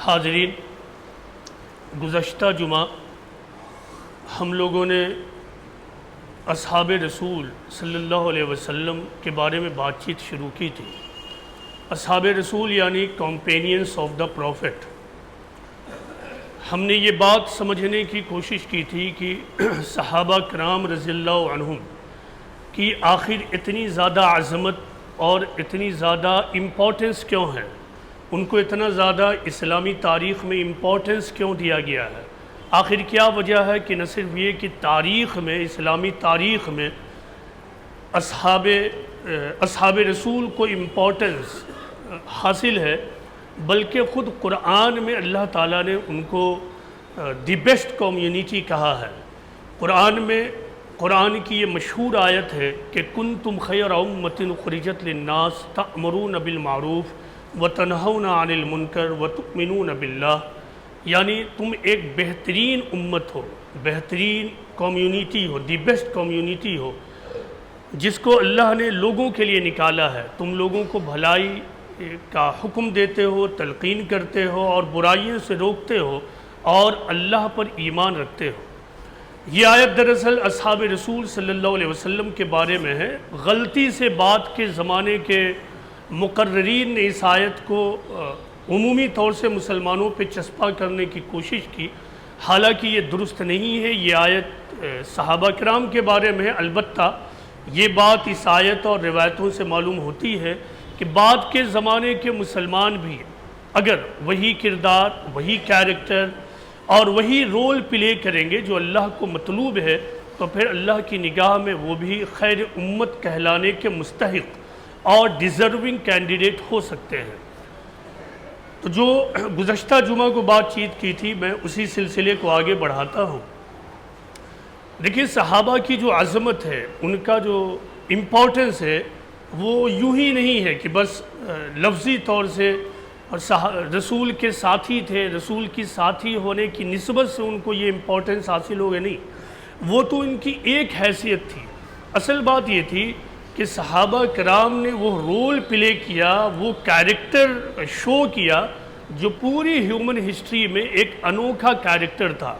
حاضرین، گزشتہ جمعہ ہم لوگوں نے اصحاب رسول صلی اللہ علیہ وسلم کے بارے میں بات چیت شروع کی تھی۔ اصحاب رسول یعنی کمپینینز آف دا پروفٹ۔ ہم نے یہ بات سمجھنے کی کوشش کی تھی کہ صحابہ کرام رضی اللہ عنہم کی آخر اتنی زیادہ عظمت اور اتنی زیادہ امپورٹنس کیوں ہے، ان کو اتنا زیادہ اسلامی تاریخ میں امپورٹنس کیوں دیا گیا ہے، آخر کیا وجہ ہے کہ نہ صرف یہ کہ تاریخ میں، اسلامی تاریخ میں اصحاب رسول کو امپورٹنس حاصل ہے، بلکہ خود قرآن میں اللہ تعالیٰ نے ان کو دی بیسٹ کمیونٹی کہا ہے۔ قرآن کی یہ مشہور آیت ہے کہ کنتم خیر امۃ اخرجت للناس تأمرون بالمعروف وتنہون عن المنکر وتؤمنون باللہ، یعنی تم ایک بہترین امت ہو، بہترین کمیونٹی ہو، دی بیسٹ کمیونٹی ہو، جس کو اللہ نے لوگوں کے لیے نکالا ہے۔ تم لوگوں کو بھلائی کا حکم دیتے ہو، تلقین کرتے ہو اور برائیوں سے روکتے ہو اور اللہ پر ایمان رکھتے ہو۔ یہ آیت دراصل اصحاب رسول صلی اللہ علیہ وسلم کے بارے میں ہے۔ غلطی سے بعد کے زمانے کے مقررین نے اس آیت کو عمومی طور سے مسلمانوں پہ چسپاں کرنے کی کوشش کی، حالانکہ یہ درست نہیں ہے۔ یہ آیت صحابہ کرام کے بارے میں ہے، البتہ یہ بات اس آیت اور روایتوں سے معلوم ہوتی ہے کہ بعد کے زمانے کے مسلمان بھی اگر وہی کردار، وہی کیریکٹر اور وہی رول پلے کریں گے جو اللہ کو مطلوب ہے، تو پھر اللہ کی نگاہ میں وہ بھی خیر امت کہلانے کے مستحق اور ڈیزرونگ کینڈیڈیٹ ہو سکتے ہیں۔ تو جو گزشتہ جمعہ کو بات چیت کی تھی، میں اسی سلسلے کو آگے بڑھاتا ہوں۔ دیکھیے، صحابہ کی جو عظمت ہے، ان کا جو امپورٹنس ہے، وہ یوں ہی نہیں ہے کہ بس لفظی طور سے اور رسول کے ساتھی تھے، رسول کی ساتھی ہونے کی نسبت سے ان کو یہ امپورٹنس حاصل ہو گئے، نہیں، وہ تو ان کی ایک حیثیت تھی۔ اصل بات یہ تھی کہ صحابہ کرام نے وہ رول پلے کیا، وہ کیریکٹر شو کیا جو پوری ہیومن ہسٹری میں ایک انوکھا کیریکٹر تھا۔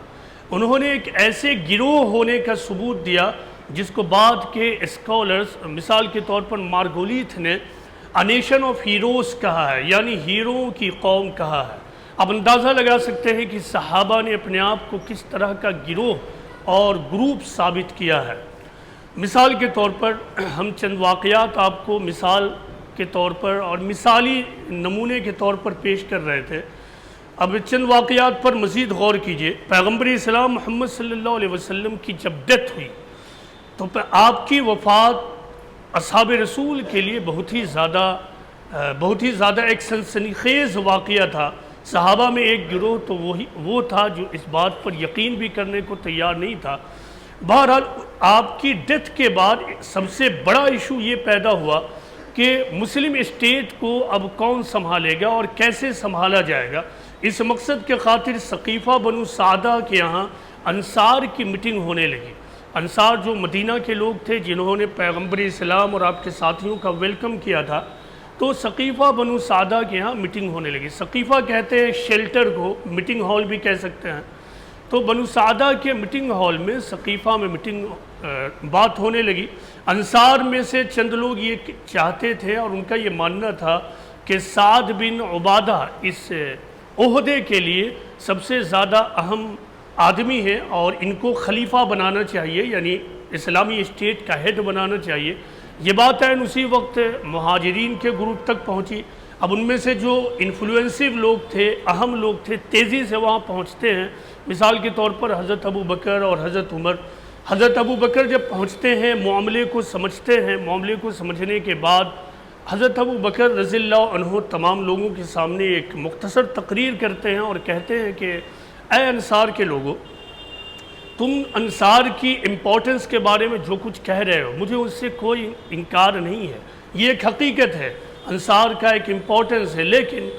انہوں نے ایک ایسے گروہ ہونے کا ثبوت دیا جس کو بعد کے اسکالرز، مثال کے طور پر مارگولیتھ نے اے نیشن آف ہیروز کہا ہے، یعنی ہیروں کی قوم کہا ہے۔ اب اندازہ لگا سکتے ہیں کہ صحابہ نے اپنے آپ کو کس طرح کا گروہ اور گروپ ثابت کیا ہے۔ مثال کے طور پر ہم چند واقعات آپ کو مثال کے طور پر اور مثالی نمونے کے طور پر پیش کر رہے تھے۔ اب چند واقعات پر مزید غور کیجئے۔ پیغمبر اسلام محمد صلی اللہ علیہ وسلم کی جب ڈیتھ ہوئی تو آپ کی وفات اصحاب رسول کے لیے بہت ہی زیادہ ایک سنسنی خیز واقعہ تھا۔ صحابہ میں ایک گروہ تو وہ تھا جو اس بات پر یقین بھی کرنے کو تیار نہیں تھا۔ بہرحال آپ کی ڈیتھ کے بعد سب سے بڑا ایشو یہ پیدا ہوا کہ مسلم اسٹیٹ کو اب کون سنبھالے گا اور کیسے سنبھالا جائے گا۔ اس مقصد کے خاطر ثقیفہ بنو سعدہ کے یہاں انصار کی میٹنگ ہونے لگی۔ انصار جو مدینہ کے لوگ تھے جنہوں نے پیغمبر اسلام اور آپ کے ساتھیوں کا ویلکم کیا تھا، تو ثقیفہ بنو سعدہ کے یہاں میٹنگ ہونے لگی۔ ثقیفہ کہتے ہیں شیلٹر کو، میٹنگ ہال بھی کہہ سکتے ہیں۔ تو بنو سعدہ کے میٹنگ ہال میں، ثقیفہ میں بات ہونے لگی۔ انصار میں سے چند لوگ یہ چاہتے تھے اور ان کا یہ ماننا تھا کہ سعد بن عبادہ اس عہدے کے لیے سب سے زیادہ اہم آدمی ہے اور ان کو خلیفہ بنانا چاہیے، یعنی اسلامی اسٹیٹ کا ہیڈ بنانا چاہیے۔ یہ بات ہے اسی وقت مہاجرین کے گروپ تک پہنچی۔ اب ان میں سے جو انفلوئنسو لوگ تھے، اہم لوگ تھے، تیزی سے وہاں پہنچتے ہیں۔ مثال کے طور پر حضرت ابو بکر اور حضرت عمر۔ حضرت ابو بکر جب پہنچتے ہیں، معاملے کو سمجھتے ہیں، معاملے کو سمجھنے کے بعد حضرت ابو بکر رضی اللہ عنہ تمام لوگوں کے سامنے ایک مختصر تقریر کرتے ہیں اور کہتے ہیں کہ اے انصار کے لوگوں، تم انصار کی امپورٹنس کے بارے میں جو کچھ کہہ رہے ہو، مجھے اس سے کوئی انکار نہیں ہے، یہ ایک حقیقت ہے، انصار کا ایک امپورٹنس ہے، لیکن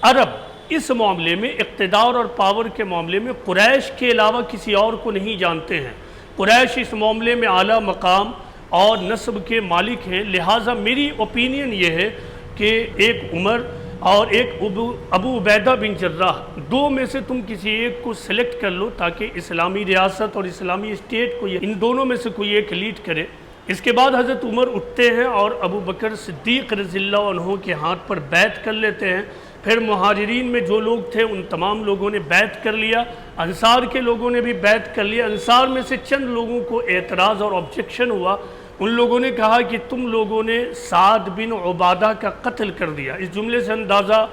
عرب اس معاملے میں، اقتدار اور پاور کے معاملے میں قریش کے علاوہ کسی اور کو نہیں جانتے ہیں۔ قریش اس معاملے میں اعلیٰ مقام اور نسب کے مالک ہیں، لہٰذا میری اوپینین یہ ہے کہ ایک عمر اور ایک ابو عبیدہ بن جراح، دو میں سے تم کسی ایک کو سلیکٹ کر لو تاکہ اسلامی ریاست اور اسلامی اسٹیٹ کو ان دونوں میں سے کوئی ایک لیڈ کرے۔ اس کے بعد حضرت عمر اٹھتے ہیں اور ابو بکر صدیق رضی اللہ عنہ کے ہاتھ پر بیعت کر لیتے ہیں۔ پھر مہاجرین میں جو لوگ تھے ان تمام لوگوں نے بیعت کر لیا، انصار کے لوگوں نے بھی بیعت کر لیا۔ انصار میں سے چند لوگوں کو اعتراض اور آبجیکشن ہوا، ان لوگوں نے کہا کہ تم لوگوں نے سعد بن عبادہ کا قتل کر دیا۔ اس جملے سے اندازہ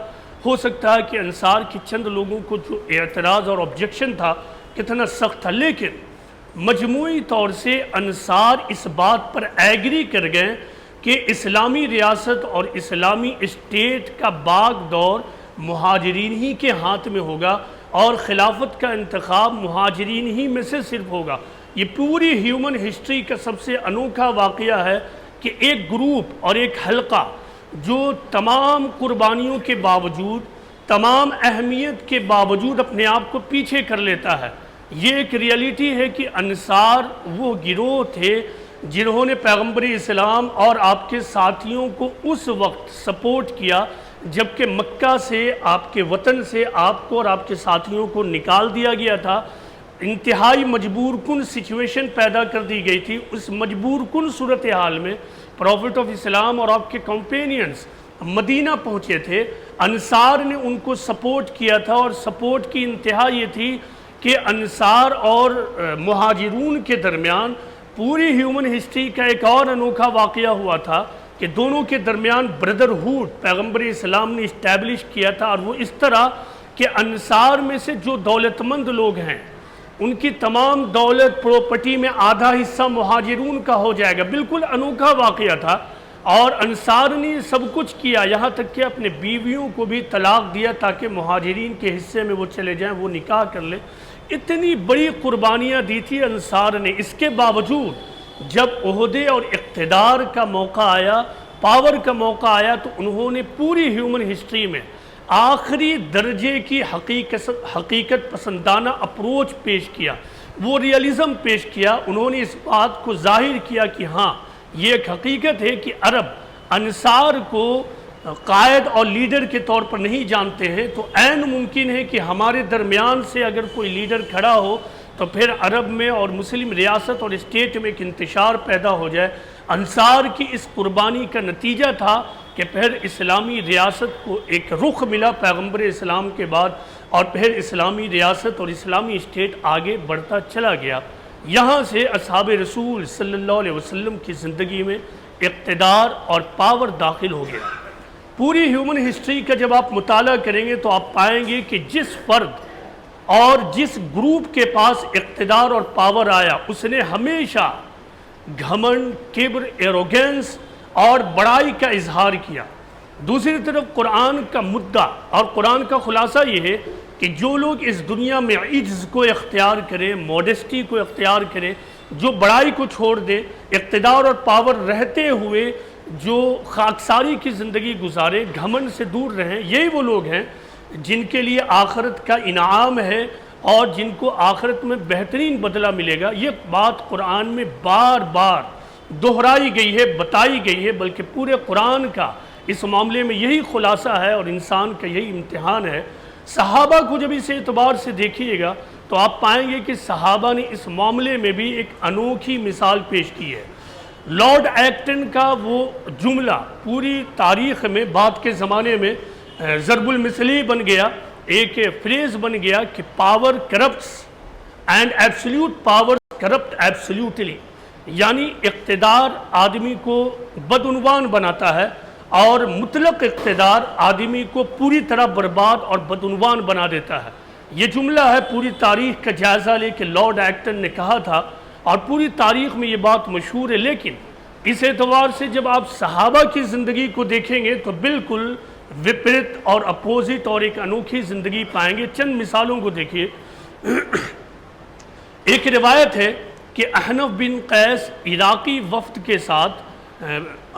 ہو سکتا ہے کہ انصار کی چند لوگوں کو جو اعتراض اور آبجیکشن تھا کتنا سخت تھا، لیکن مجموعی طور سے انصار اس بات پر ایگری کر گئے کہ اسلامی ریاست اور اسلامی اسٹیٹ کا باغ دور مہاجرین ہی کے ہاتھ میں ہوگا اور خلافت کا انتخاب مہاجرین ہی میں سے صرف ہوگا۔ یہ پوری ہیومن ہسٹری کا سب سے انوکھا واقعہ ہے کہ ایک گروپ اور ایک حلقہ جو تمام قربانیوں کے باوجود، تمام اہمیت کے باوجود اپنے آپ کو پیچھے کر لیتا ہے۔ یہ ایک ریئلٹی ہے کہ انصار وہ گروہ تھے جنہوں نے پیغمبر اسلام اور آپ کے ساتھیوں کو اس وقت سپورٹ کیا جبکہ مکہ سے، آپ کے وطن سے آپ کو اور آپ کے ساتھیوں کو نکال دیا گیا تھا۔ انتہائی مجبور کن سچویشن پیدا کر دی گئی تھی۔ اس مجبور کن صورتحال میں پروفٹ آف اسلام اور آپ کے کمپینینز مدینہ پہنچے تھے۔ انصار نے ان کو سپورٹ کیا تھا اور سپورٹ کی انتہا یہ تھی کہ انصار اور مہاجرون کے درمیان پوری ہیومن ہسٹری کا ایک اور انوکھا واقعہ ہوا تھا کہ دونوں کے درمیان بردرہوڈ پیغمبر اسلام نے اسٹیبلش کیا تھا، اور وہ اس طرح کہ انصار میں سے جو دولت مند لوگ ہیں ان کی تمام دولت پراپرٹی میں آدھا حصہ مہاجرون کا ہو جائے گا۔ بالکل انوکھا واقعہ تھا، اور انصار نے سب کچھ کیا، یہاں تک کہ اپنے بیویوں کو بھی طلاق دیا تاکہ مہاجرین کے حصے میں وہ چلے جائیں، وہ نکاح کر لیں۔ اتنی بڑی قربانیاں دی تھی انصار نے۔ اس کے باوجود جب عہدے اور اقتدار کا موقع آیا، پاور کا موقع آیا، تو انہوں نے پوری ہیومن ہسٹری میں آخری درجے کی حقیقت پسندانہ اپروچ پیش کیا، وہ ریئلزم پیش کیا۔ انہوں نے اس بات کو ظاہر کیا کہ ہاں یہ ایک حقیقت ہے کہ عرب انصار کو قائد اور لیڈر کے طور پر نہیں جانتے ہیں، تو عین ممکن ہے کہ ہمارے درمیان سے اگر کوئی لیڈر کھڑا ہو تو پھر عرب میں اور مسلم ریاست اور اسٹیٹ میں ایک انتشار پیدا ہو جائے۔ انصار کی اس قربانی کا نتیجہ تھا کہ پھر اسلامی ریاست کو ایک رخ ملا پیغمبر اسلام کے بعد، اور پھر اسلامی ریاست اور اسلامی اسٹیٹ آگے بڑھتا چلا گیا۔ یہاں سے اصحاب رسول صلی اللہ علیہ وسلم کی زندگی میں اقتدار اور پاور داخل ہو گیا۔ پوری ہیومن ہسٹری کا جب آپ مطالعہ کریں گے تو آپ پائیں گے کہ جس فرد اور جس گروپ کے پاس اقتدار اور پاور آیا، اس نے ہمیشہ گھمنڈ، کبر، ایروگینس اور بڑائی کا اظہار کیا۔ دوسری طرف قرآن کا مدعا اور قرآن کا خلاصہ یہ ہے کہ جو لوگ اس دنیا میں عجز کو اختیار کریں، موڈسٹی کو اختیار کریں، جو بڑائی کو چھوڑ دے، اقتدار اور پاور رہتے ہوئے جو خاکساری کی زندگی گزارے، گھمنڈ سے دور رہیں، یہی وہ لوگ ہیں جن کے لیے آخرت کا انعام ہے اور جن کو آخرت میں بہترین بدلہ ملے گا۔ یہ بات قرآن میں بار بار دہرائی گئی ہے، بتائی گئی ہے، بلکہ پورے قرآن کا اس معاملے میں یہی خلاصہ ہے اور انسان کا یہی امتحان ہے۔ صحابہ کو جب اس اعتبار سے دیکھیے گا تو آپ پائیں گے کہ صحابہ نے اس معاملے میں بھی ایک انوکھی مثال پیش کی ہے۔ لارڈ ایکٹن کا وہ جملہ پوری تاریخ میں بعد کے زمانے میں ضرب المثلی بن گیا، ایک فریز بن گیا کہ power corrupts and absolute power corrupt absolutely, یعنی اقتدار آدمی کو بدعنوان بناتا ہے اور مطلق اقتدار آدمی کو پوری طرح برباد اور بدعنوان بنا دیتا ہے۔ یہ جملہ ہے، پوری تاریخ کا جائزہ لے کے لارڈ ایکٹن نے کہا تھا اور پوری تاریخ میں یہ بات مشہور ہے۔ لیکن اس اعتبار سے جب آپ صحابہ کی زندگی کو دیکھیں گے تو بالکل وپریت اور اپوزٹ اور ایک انوکھی زندگی پائیں گے۔ چند مثالوں کو دیکھیے۔ ایک روایت ہے کہ احنف بن قیس عراقی وفد کے ساتھ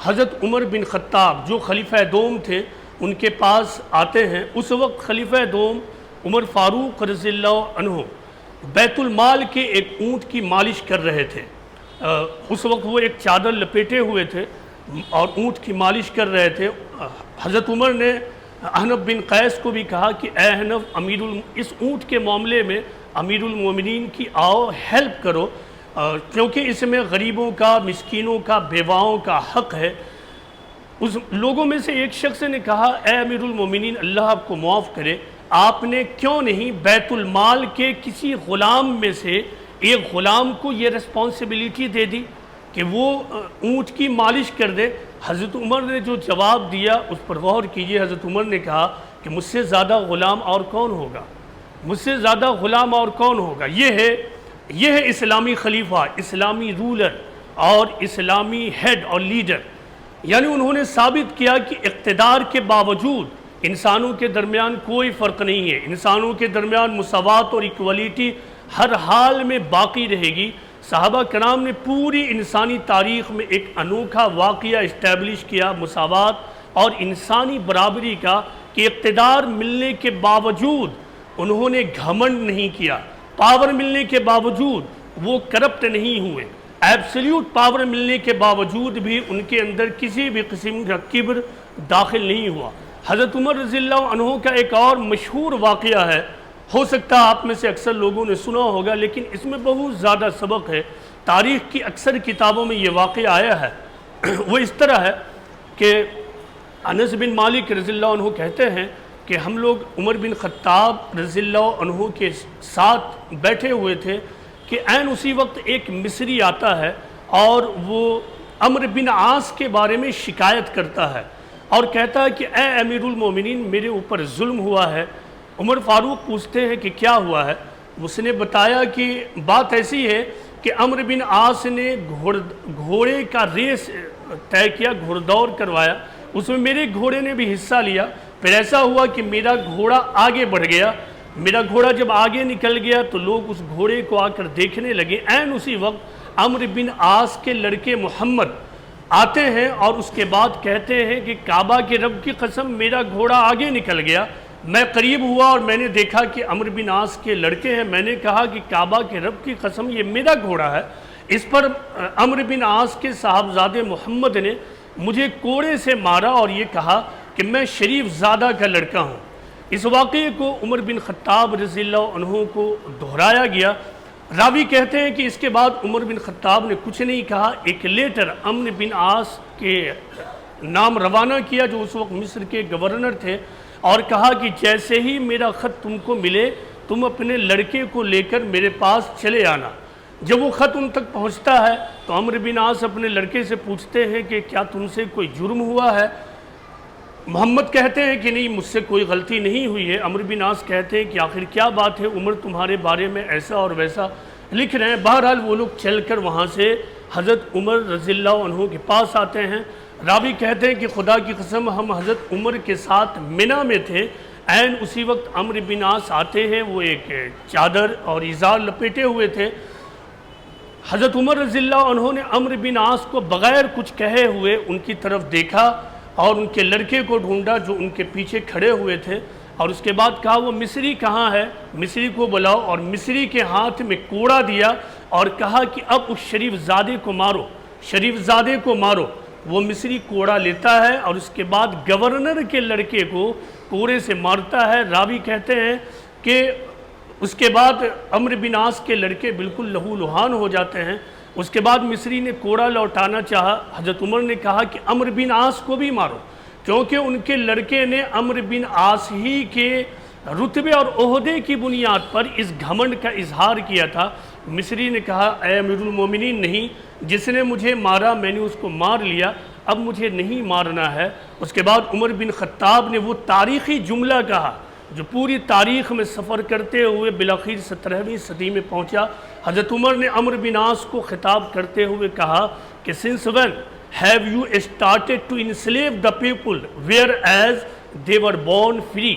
حضرت عمر بن خطاب جو خلیفہ دوم تھے ان کے پاس آتے ہیں۔ اس وقت خلیفہ دوم عمر فاروق رضی اللہ عنہ بیت المال کے ایک اونٹ کی مالش کر رہے تھے۔ اس وقت وہ ایک چادر لپیٹے ہوئے تھے اور اونٹ کی مالش کر رہے تھے۔ حضرت عمر نے احنف بن قیس کو بھی کہا کہ اے احنف اس اونٹ کے معاملے میں امیر المومنین کی آؤ ہیلپ کرو، کیونکہ اس میں غریبوں کا، مسکینوں کا، بیواؤں کا حق ہے۔ اس لوگوں میں سے ایک شخص نے کہا اے امیر المومنین اللہ آپ کو معاف کرے، آپ نے کیوں نہیں بیت المال کے کسی غلام میں سے ایک غلام کو یہ ریسپانسبلٹی دے دی کہ وہ اونٹ کی مالش کر دے؟ حضرت عمر نے جو جواب دیا اس پر غور کیجئے۔ حضرت عمر نے کہا کہ مجھ سے زیادہ غلام اور کون ہوگا، مجھ سے زیادہ غلام اور کون ہوگا؟ یہ ہے اسلامی خلیفہ، اسلامی رولر اور اسلامی ہیڈ اور لیڈر۔ یعنی انہوں نے ثابت کیا کہ اقتدار کے باوجود انسانوں کے درمیان کوئی فرق نہیں ہے، انسانوں کے درمیان مساوات اور ایکولیٹی ہر حال میں باقی رہے گی۔ صحابہ کرام نے پوری انسانی تاریخ میں ایک انوکھا واقعہ اسٹیبلش کیا مساوات اور انسانی برابری کا، کہ اقتدار ملنے کے باوجود انہوں نے گھمنڈ نہیں کیا، پاور ملنے کے باوجود وہ کرپٹ نہیں ہوئے، ایبسلیوٹ پاور ملنے کے باوجود بھی ان کے اندر کسی بھی قسم کا کبر داخل نہیں ہوا۔ حضرت عمر رضی اللہ عنہ کا ایک اور مشہور واقعہ ہے، ہو سکتا ہے آپ میں سے اکثر لوگوں نے سنا ہوگا، لیکن اس میں بہت زیادہ سبق ہے۔ تاریخ کی اکثر کتابوں میں یہ واقعہ آیا ہے۔ وہ اس طرح ہے کہ انس بن مالک رضی اللہ عنہ کہتے ہیں کہ ہم لوگ عمر بن خطاب رضی اللہ عنہ کے ساتھ بیٹھے ہوئے تھے کہ عین اسی وقت ایک مصری آتا ہے اور وہ عمرو بن عاص کے بارے میں شکایت کرتا ہے اور کہتا ہے کہ اے امیر المومنین میرے اوپر ظلم ہوا ہے۔ عمر فاروق پوچھتے ہیں کہ کیا ہوا ہے؟ اس نے بتایا کہ بات ایسی ہے کہ عمرو بن عاص نے گھوڑے کا ریس طے کیا، گھوڑ دوڑ کروایا، اس میں میرے گھوڑے نے بھی حصہ لیا، پھر ایسا ہوا کہ میرا گھوڑا آگے بڑھ گیا، میرا گھوڑا جب آگے نکل گیا تو لوگ اس گھوڑے کو آ کر دیکھنے لگے۔ عین اسی وقت عمرو بن عاص کے لڑکے محمد آتے ہیں اور اس کے بعد کہتے ہیں کہ کعبہ کے رب کی قسم میرا گھوڑا آگے نکل گیا۔ میں قریب ہوا اور میں نے دیکھا کہ عمرو بن عاص کے لڑکے ہیں، میں نے کہا کہ کعبہ کے رب کی قسم یہ میرا گھوڑا ہے۔ اس پر عمرو بن عاص کے صاحبزادے محمد نے مجھے کوڑے سے مارا اور یہ کہا کہ میں شریف زادہ کا لڑکا ہوں۔ اس واقعے کو عمر بن خطاب رضی اللہ عنہ کو دہرایا گیا۔ راوی کہتے ہیں کہ اس کے بعد عمر بن خطاب نے کچھ نہیں کہا، ایک لیٹر عمرو بن عاص کے نام روانہ کیا جو اس وقت مصر کے گورنر تھے، اور کہا کہ جیسے ہی میرا خط تم کو ملے تم اپنے لڑکے کو لے کر میرے پاس چلے آنا۔ جب وہ خط ان تک پہنچتا ہے تو عمرو بن عاص اپنے لڑکے سے پوچھتے ہیں کہ کیا تم سے کوئی جرم ہوا ہے؟ محمد کہتے ہیں کہ نہیں مجھ سے کوئی غلطی نہیں ہوئی ہے۔ عمرو بن عاص کہتے ہیں کہ آخر کیا بات ہے، عمر تمہارے بارے میں ایسا اور ویسا لکھ رہے ہیں۔ بہرحال وہ لوگ چل کر وہاں سے حضرت عمر رضی اللہ عنہ کے پاس آتے ہیں۔ راوی کہتے ہیں کہ خدا کی قسم ہم حضرت عمر کے ساتھ منی میں تھے، عین اسی وقت عمرو بن عاص آتے ہیں، وہ ایک چادر اور ازار لپیٹے ہوئے تھے۔ حضرت عمر رضی اللہ عنہ نے عمرو بن عاص کو بغیر کچھ کہے ہوئے ان کی طرف دیکھا اور ان کے لڑکے کو ڈھونڈا جو ان کے پیچھے کھڑے ہوئے تھے، اور اس کے بعد کہا وہ مصری کہاں ہے، مصری کو بلاؤ، اور مصری کے ہاتھ میں کوڑا دیا اور کہا کہ اب اس شریف زادے کو مارو، شریف زادے کو مارو۔ وہ مصری کوڑا لیتا ہے اور اس کے بعد گورنر کے لڑکے کو کوڑے سے مارتا ہے۔ راوی کہتے ہیں کہ اس کے بعد عمرو بن عاص کے لڑکے بالکل لہو لہان ہو جاتے ہیں۔ اس کے بعد مصری نے کوڑا لوٹانا چاہا، حضرت عمر نے کہا کہ عمرو بن عاص کو بھی مارو، کیونکہ ان کے لڑکے نے عمرو بن عاص ہی کے رتبے اور عہدے کی بنیاد پر اس گھمنڈ کا اظہار کیا تھا۔ مصری نے کہا اے امیر المومنین نہیں، جس نے مجھے مارا میں نے اس کو مار لیا، اب مجھے نہیں مارنا ہے۔ اس کے بعد عمر بن خطاب نے وہ تاریخی جملہ کہا جو پوری تاریخ میں سفر کرتے ہوئے بالآخر 17ویں صدی میں پہنچا۔ حضرت عمر نے عمرو بن عاص کو خطاب کرتے ہوئے کہا کہ since when have you started to enslave the people whereas they were born free؟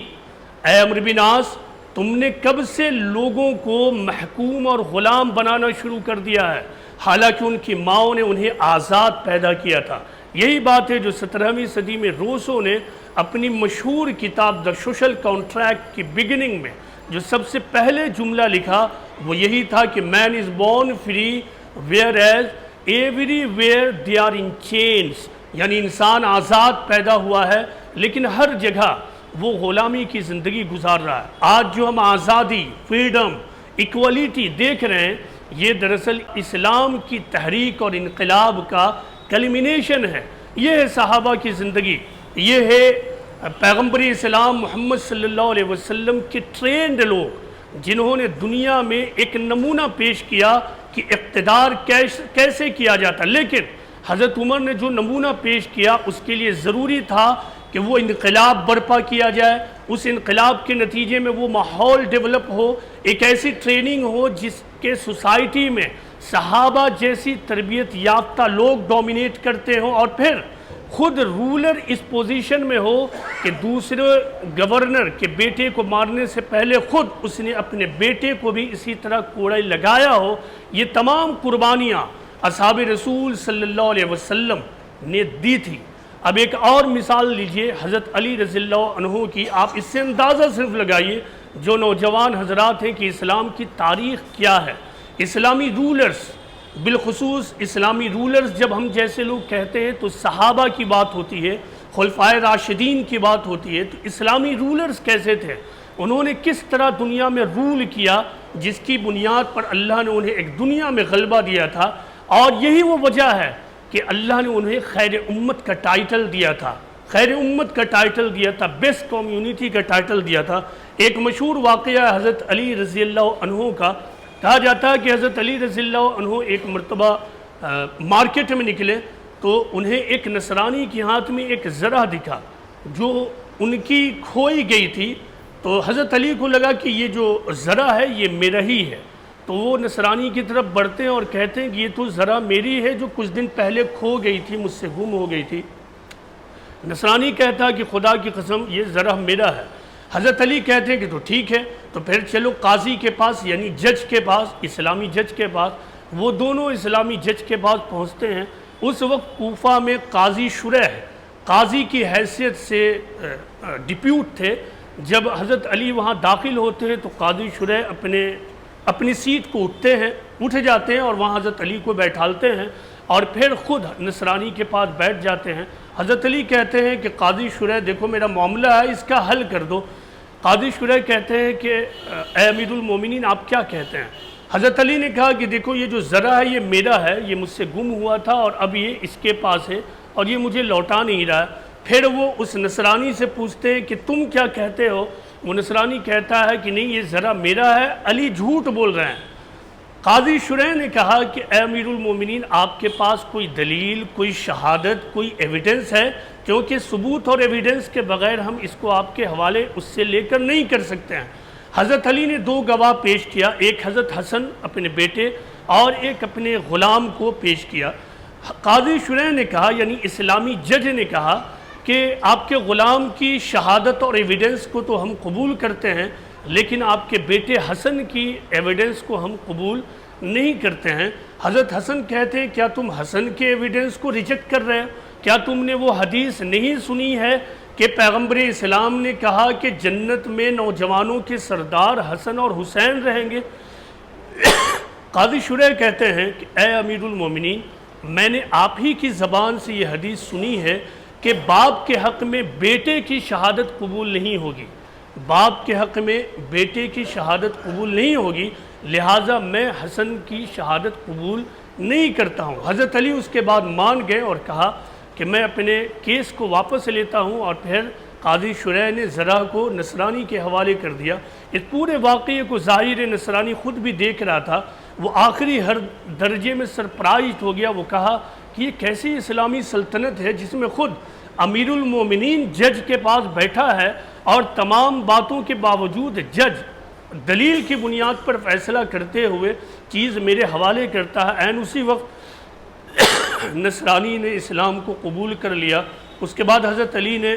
اے عمرو بن عاص تم نے کب سے لوگوں کو محکوم اور غلام بنانا شروع کر دیا ہے، حالانکہ ان کی ماؤں نے انہیں آزاد پیدا کیا تھا۔ یہی بات ہے جو 17ویں صدی میں روسو نے اپنی مشہور کتاب دا سوشل کانٹریکٹ کی بگننگ میں جو سب سے پہلے جملہ لکھا وہ یہی تھا کہ man is born free whereas everywhere they are in chains, یعنی انسان آزاد پیدا ہوا ہے لیکن ہر جگہ وہ غلامی کی زندگی گزار رہا ہے۔ آج جو ہم آزادی، فریڈم، ایکولیٹی دیکھ رہے ہیں، یہ دراصل اسلام کی تحریک اور انقلاب کا کلمینیشن ہے۔ یہ ہے صحابہ کی زندگی، یہ ہے پیغمبر اسلام محمد صلی اللہ علیہ وسلم کے ٹرینڈ لوگ، جنہوں نے دنیا میں ایک نمونہ پیش کیا کہ اقتدار کیسے کیا جاتا۔ لیکن حضرت عمر نے جو نمونہ پیش کیا، اس کے لیے ضروری تھا کہ وہ انقلاب برپا کیا جائے، اس انقلاب کے نتیجے میں وہ ماحول ڈیولپ ہو، ایک ایسی ٹریننگ ہو جس کے سوسائٹی میں صحابہ جیسی تربیت یافتہ لوگ ڈومینیٹ کرتے ہوں، اور پھر خود رولر اس پوزیشن میں ہو کہ دوسرے گورنر کے بیٹے کو مارنے سے پہلے خود اس نے اپنے بیٹے کو بھی اسی طرح کوڑے لگایا ہو۔ یہ تمام قربانیاں اصحاب رسول صلی اللہ علیہ وسلم نے دی تھی۔ اب ایک اور مثال لیجئے حضرت علی رضی اللہ عنہ کی، آپ اس سے اندازہ صرف لگائیے جو نوجوان حضرات ہیں کہ اسلام کی تاریخ کیا ہے۔ اسلامی رولرز، بالخصوص اسلامی رولرز جب ہم جیسے لوگ کہتے ہیں تو صحابہ کی بات ہوتی ہے، خلفائے راشدین کی بات ہوتی ہے۔ تو اسلامی رولرز کیسے تھے، انہوں نے کس طرح دنیا میں رول کیا، جس کی بنیاد پر اللہ نے انہیں ایک دنیا میں غلبہ دیا تھا، اور یہی وہ وجہ ہے کہ اللہ نے انہیں خیر امت کا ٹائٹل دیا تھا، خیر امت کا ٹائٹل دیا تھا، بیسٹ کمیونٹی کا ٹائٹل دیا تھا۔ ایک مشہور واقعہ حضرت علی رضی اللہ عنہ کا، کہا جاتا ہے کہ حضرت علی رضی اللہ عنہ ایک مرتبہ مارکیٹ میں نکلے تو انہیں ایک نصرانی کے ہاتھ میں ایک زرہ دکھا جو ان کی کھوئی گئی تھی، تو حضرت علی کو لگا کہ یہ جو زرہ ہے یہ میرا ہی ہے، تو وہ نصرانی کی طرف بڑھتے ہیں اور کہتے ہیں کہ یہ تو زرہ میری ہے جو کچھ دن پہلے کھو گئی تھی، مجھ سے گم ہو گئی تھی۔ نصرانی کہتا ہے کہ خدا کی قسم یہ زرہ میرا ہے۔ حضرت علی کہتے ہیں کہ تو ٹھیک ہے، تو پھر چلو قاضی کے پاس، یعنی جج کے پاس، اسلامی جج کے پاس۔ وہ دونوں اسلامی جج کے پاس پہنچتے ہیں۔ اس وقت کوفہ میں قاضی شریح قاضی کی حیثیت سے ڈپیوٹ تھے۔ جب حضرت علی وہاں داخل ہوتے ہیں تو قاضی شریح اپنی سیٹ کو اٹھ جاتے ہیں اور وہاں حضرت علی کو بیٹھالتے ہیں اور پھر خود نصرانی کے پاس بیٹھ جاتے ہیں۔ حضرت علی کہتے ہیں کہ قاضی شریح دیکھو میرا معاملہ ہے، اس کا حل کر دو۔ قاضی شریح کہتے ہیں کہ اے امیر المومنین آپ کیا کہتے ہیں؟ حضرت علی نے کہا کہ دیکھو یہ جو زرہ ہے یہ میرا ہے، یہ مجھ سے گم ہوا تھا اور اب یہ اس کے پاس ہے اور یہ مجھے لوٹا نہیں رہا ہے۔ پھر وہ اس نصرانی سے پوچھتے ہیں کہ تم کیا کہتے ہو؟ وہ نصرانی کہتا ہے کہ نہیں یہ زرہ میرا ہے، علی جھوٹ بول رہے ہیں۔ قاضی شریح نے کہا کہ اے امیر المومنین آپ کے پاس کوئی دلیل، کوئی شہادت، کوئی ایویڈنس ہے؟ کیونکہ ثبوت اور ایویڈنس کے بغیر ہم اس کو آپ کے حوالے اس سے لے کر نہیں کر سکتے ہیں۔ حضرت علی نے دو گواہ پیش کیا، ایک حضرت حسن اپنے بیٹے اور ایک اپنے غلام کو پیش کیا۔ قاضی شریح نے کہا، یعنی اسلامی جج نے کہا کہ آپ کے غلام کی شہادت اور ایویڈنس کو تو ہم قبول کرتے ہیں، لیکن آپ کے بیٹے حسن کی ایویڈنس کو ہم قبول نہیں کرتے ہیں۔ حضرت حسن کہتے ہیں کیا تم حسن کے ایویڈنس کو ریجیکٹ کر رہے ہو؟ کیا تم نے وہ حدیث نہیں سنی ہے کہ پیغمبر اسلام نے کہا کہ جنت میں نوجوانوں کے سردار حسن اور حسین رہیں گے؟ قاضی شریح کہتے ہیں کہ اے امیر المومنین میں نے آپ ہی کی زبان سے یہ حدیث سنی ہے کہ باپ کے حق میں بیٹے کی شہادت قبول نہیں ہوگی، باپ کے حق میں بیٹے کی شہادت قبول نہیں ہوگی، لہٰذا میں حسن کی شہادت قبول نہیں کرتا ہوں۔ حضرت علی اس کے بعد مان گئے اور کہا کہ میں اپنے کیس کو واپس لیتا ہوں، اور پھر قاضی شریح نے زرہ کو نصرانی کے حوالے کر دیا۔ اس پورے واقعے کو ظاہر نصرانی خود بھی دیکھ رہا تھا، وہ آخری ہر درجے میں سرپرائزڈ ہو گیا۔ وہ کہا کہ یہ کیسی اسلامی سلطنت ہے جس میں خود امیر المومنین جج کے پاس بیٹھا ہے اور تمام باتوں کے باوجود جج دلیل کی بنیاد پر فیصلہ کرتے ہوئے چیز میرے حوالے کرتا ہے۔ عین اسی وقت نصرانی نے اسلام کو قبول کر لیا۔ اس کے بعد حضرت علی نے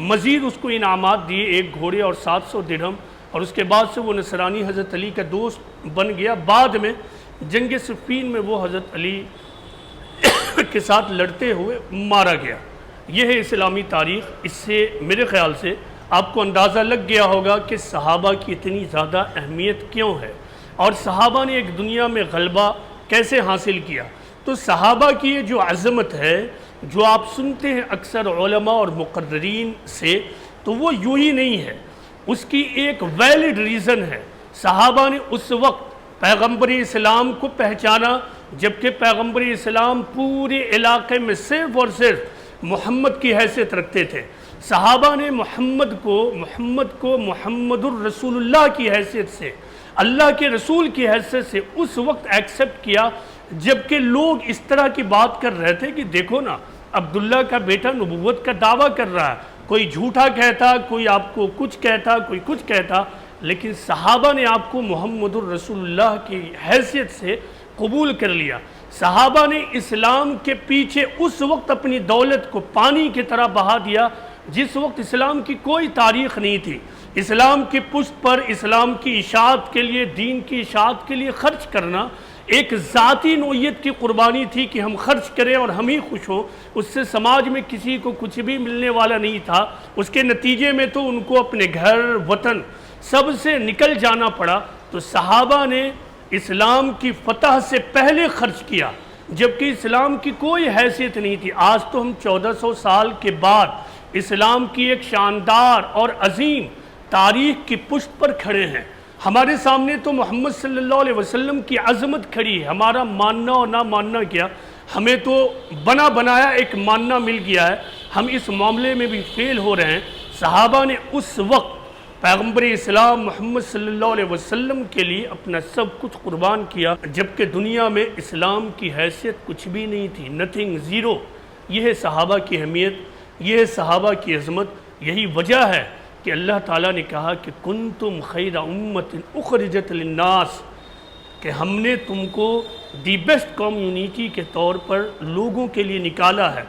مزید اس کو انعامات دیے، 1 گھوڑے اور 700 درہم، اور اس کے بعد سے وہ نصرانی حضرت علی کا دوست بن گیا۔ بعد میں جنگ صفین میں وہ حضرت علی کے ساتھ لڑتے ہوئے مارا گیا۔ یہ ہے اسلامی تاریخ۔ اس سے میرے خیال سے آپ کو اندازہ لگ گیا ہوگا کہ صحابہ کی اتنی زیادہ اہمیت کیوں ہے اور صحابہ نے ایک دنیا میں غلبہ کیسے حاصل کیا۔ تو صحابہ کی یہ جو عظمت ہے جو آپ سنتے ہیں اکثر علماء اور مقررین سے، تو وہ یوں ہی نہیں ہے، اس کی ایک ویلڈ ریزن ہے۔ صحابہ نے اس وقت پیغمبر اسلام کو پہچانا جبکہ پیغمبر اسلام پورے علاقے میں صرف اور صرف محمد کی حیثیت رکھتے تھے۔ صحابہ نے محمد کو محمد الرسول اللہ کی حیثیت سے، اللہ کے رسول کی حیثیت سے اس وقت ایکسپٹ کیا جبکہ لوگ اس طرح کی بات کر رہے تھے کہ دیکھو نا، عبداللہ کا بیٹا نبوت کا دعویٰ کر رہا ہے، کوئی جھوٹا کہتا، کوئی آپ کو کچھ کہتا، کوئی کچھ کہتا، لیکن صحابہ نے آپ کو محمد الرسول اللہ کی حیثیت سے قبول کر لیا۔ صحابہ نے اسلام کے پیچھے اس وقت اپنی دولت کو پانی کی طرح بہا دیا جس وقت اسلام کی کوئی تاریخ نہیں تھی۔ اسلام کی پشت پر اسلام کی اشاعت کے لیے، دین کی اشاعت کے لیے خرچ کرنا ایک ذاتی نوعیت کی قربانی تھی کہ ہم خرچ کریں اور ہم ہی خوش ہوں، اس سے سماج میں کسی کو کچھ بھی ملنے والا نہیں تھا۔ اس کے نتیجے میں تو ان کو اپنے گھر، وطن سب سے نکل جانا پڑا۔ تو صحابہ نے اسلام کی فتح سے پہلے خرچ کیا جبکہ اسلام کی کوئی حیثیت نہیں تھی۔ آج تو ہم 1400 سال کے بعد اسلام کی ایک شاندار اور عظیم تاریخ کی پشت پر کھڑے ہیں۔ ہمارے سامنے تو محمد صلی اللہ علیہ وسلم کی عظمت کھڑی ہے، ہمارا ماننا اور نہ ماننا کیا، ہمیں تو بنا بنایا ایک ماننا مل گیا ہے، ہم اس معاملے میں بھی فیل ہو رہے ہیں۔ صحابہ نے اس وقت پیغمبر اسلام محمد صلی اللہ علیہ وسلم کے لیے اپنا سب کچھ قربان کیا جبکہ دنیا میں اسلام کی حیثیت کچھ بھی نہیں تھی، نتھنگ، زیرو۔ یہ ہے صحابہ کی اہمیت، یہ ہے صحابہ کی عظمت۔ یہی وجہ ہے کہ اللہ تعالیٰ نے کہا کہ کنتم خیر امت اخرجت للناس، کہ ہم نے تم کو دی بیسٹ کمیونٹی کے طور پر لوگوں کے لیے نکالا ہے۔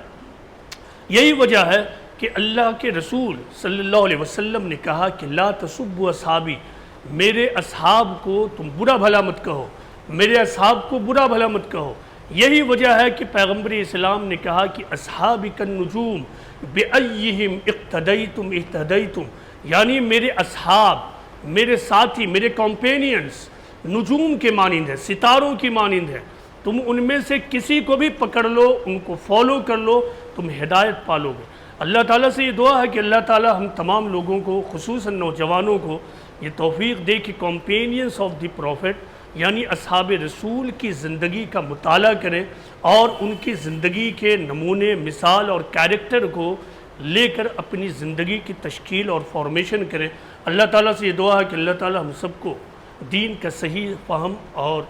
یہی وجہ ہے کہ اللہ کے رسول صلی اللہ علیہ وسلم نے کہا کہ لا تسبوا اصحابی، میرے اصحاب کو تم برا بھلا مت کہو، میرے اصحاب کو برا بھلا مت کہو۔ یہی وجہ ہے کہ پیغمبر اسلام نے کہا کہ اصحابی کالنجوم بأیہم اقتدیتم اہتدیتم، یعنی میرے اصحاب، میرے ساتھی، میرے کمپینینز نجوم کے مانند ہیں، ستاروں کی مانند ہیں، تم ان میں سے کسی کو بھی پکڑ لو، ان کو فالو کر لو، تم ہدایت پالو گے۔ اللہ تعالیٰ سے یہ دعا ہے کہ اللہ تعالیٰ ہم تمام لوگوں کو، خصوصاً نوجوانوں کو، یہ توفیق دے کہ کمپینینز آف دی پروفٹ یعنی اصحاب رسول کی زندگی کا مطالعہ کریں اور ان کی زندگی کے نمونے، مثال اور کیریکٹر کو لے کر اپنی زندگی کی تشکیل اور فارمیشن کریں۔ اللہ تعالیٰ سے یہ دعا ہے کہ اللہ تعالیٰ ہم سب کو دین کا صحیح فہم اور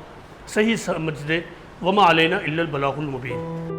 صحیح سمجھ دے۔ وما علینا الا البلاغ المبین۔